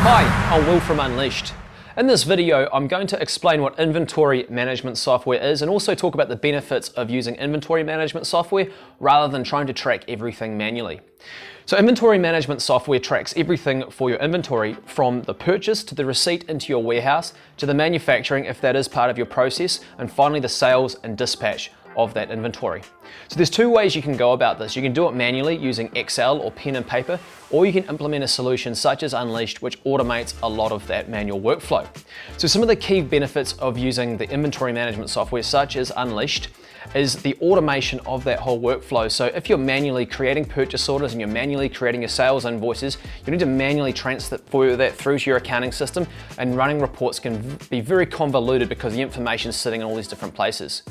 Hi, I'm Will from Unleashed. In this video, I'm going to explain what inventory management software is and also talk about the benefits of using inventory management software rather than trying to track everything manually. So inventory management software tracks everything for your inventory, from the purchase to the receipt into your warehouse to the manufacturing if that is part of your process, and finally the sales and dispatch of that inventory. So there's two ways you can go about this. You can do it manually using Excel or pen and paper, or you can implement a solution such as Unleashed, which automates a lot of that manual workflow. So some of the key benefits of using the inventory management software such as Unleashed is the automation of that whole workflow. So if you're manually creating purchase orders and you're manually creating your sales invoices, you need to manually transfer that through to your accounting system, and running reports can be very convoluted because the information is sitting in all these different places.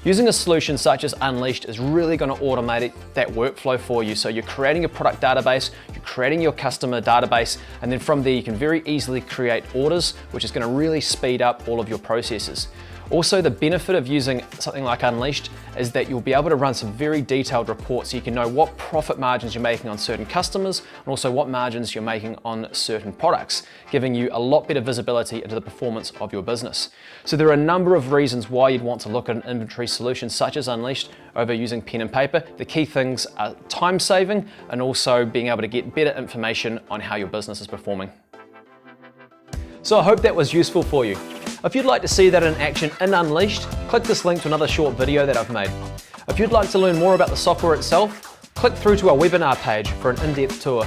Using a solution such as Unleashed is really going to automate that workflow for you. So you're creating a product database, you're creating your customer database, and then from there you can very easily create orders, which is going to really speed up all of your processes. Also, the benefit of using something like Unleashed is that you'll be able to run some very detailed reports so you can know what profit margins you're making on certain customers and also what margins you're making on certain products, giving you a lot better visibility into the performance of your business. So there are a number of reasons why you'd want to look at an inventory solution such as Unleashed over using pen and paper. The key things are time saving and also being able to get better information on how your business is performing. So I hope that was useful for you. If you'd like to see that in action in Unleashed, click this link to another short video that I've made. If you'd like to learn more about the software itself, click through to our webinar page for an in-depth tour.